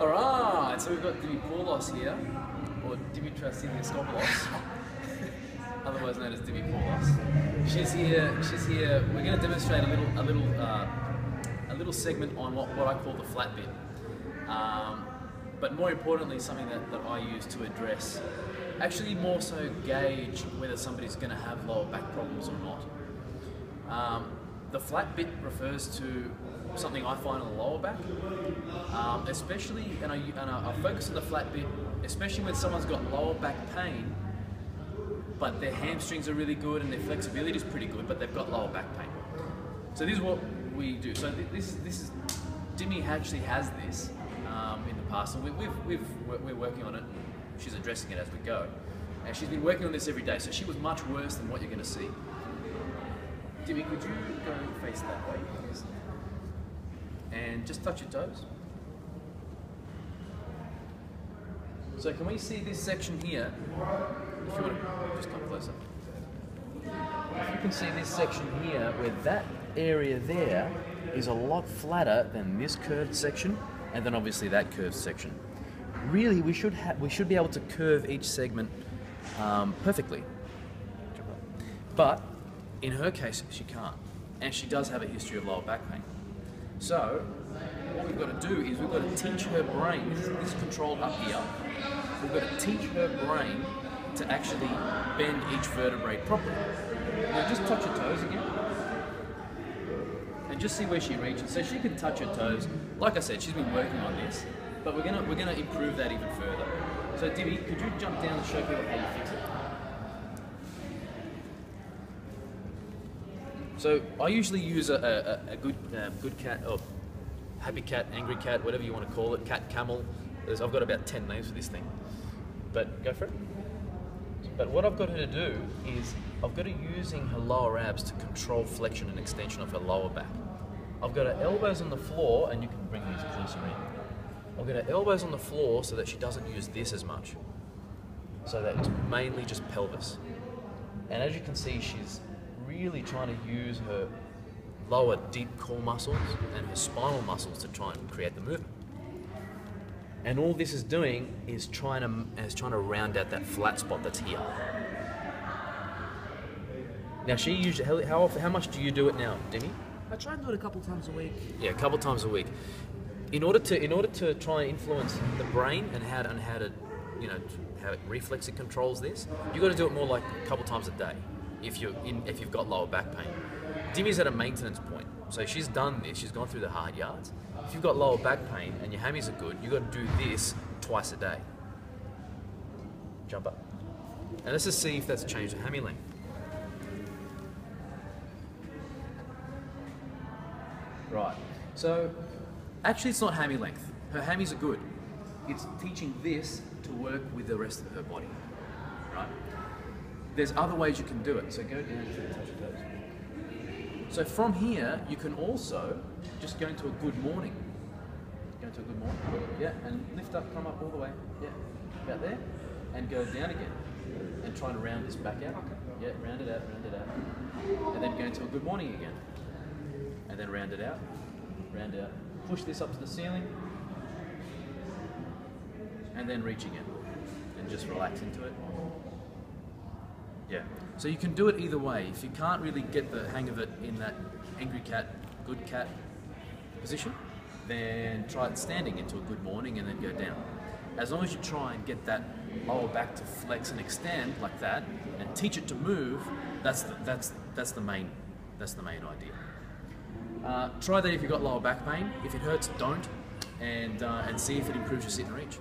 Alright, so we've got Dimi Poulos here, or Dimitras otherwise known as Dimi Poulos. She's here. We're going to demonstrate a little segment on what I call the flat bit. But more importantly, something that I use to address, actually more so gauge whether somebody's going to have lower back problems or not. The flat bit refers to something I find on the lower back, especially, and I focus on the flat bit, especially when someone's got lower back pain, but their hamstrings are really good and their flexibility is pretty good, but they've got lower back pain. So this is what we do. So this is Dimi actually has this in the past, and we're working on it. She's addressing it as we go, and she's been working on this every day. So she was much worse than what you're going to see. Dimi, could you go face that way, please? And just touch your toes. So can we see this section here? If you want to just come closer. If you can see this section here, where that area there is a lot flatter than this curved section, and then obviously that curved section. Really, we should be able to curve each segment perfectly. But in her case, she can't, and she does have a history of lower back pain. So what we've got to do is we've got to teach her brain, this is controlled up here, we've got to teach her brain to actually bend each vertebrae properly. Now just touch her toes again, and just see where she reaches. So she can touch her toes. Like I said, she's been working on this, but we're gonna improve that even further. So Dimi, could you jump down and show people how you fix it? So I usually use a good cat, or happy cat, angry cat, whatever you want to call it, cat, camel. I've got about 10 names for this thing, but go for it. But what I've got her to do is I've got her using her lower abs to control flexion and extension of her lower back. I've got her elbows on the floor, and you can bring these closer in. I've got her elbows on the floor so that she doesn't use this as much, so that it's mainly just pelvis. And as you can see, she's really trying to use her lower deep core muscles and her spinal muscles to try and create the movement. And all this is doing is trying to round out that flat spot that's here. Now she usually, how much do you do it now, Dimi? I try and do it a couple times a week. Yeah, a couple times a week. In order to try and influence the brain and how to how it reflexes controls this, you got to do it more like a couple times a day. If you've got lower back pain. Dimi's at a maintenance point, so she's done this, she's gone through the hard yards. If you've got lower back pain and your hammies are good, you've got to do this twice a day. Jump up. And let's just see if that's changed the hammy length. Right, so actually it's not hammy length. Her hammies are good. It's teaching this to work with the rest of her body, right? There's other ways you can do it, so go down and touch your toes. So from here, you can also just go into a good morning. Go into a good morning, yeah, and lift up, come up all the way, yeah, about there, and go down again, and try to round this back out. Yeah, round it out, and then go into a good morning again, and then round it out, push this up to the ceiling, and then reach again, and just relax into it. Yeah, so you can do it either way. If you can't really get the hang of it in that angry cat, good cat position, then try it standing into a good morning and then go down. As long as you try and get that lower back to flex and extend like that, and teach it to move, that's the main idea. Try that if you've got lower back pain. If it hurts, don't, and see if it improves your sit and reach.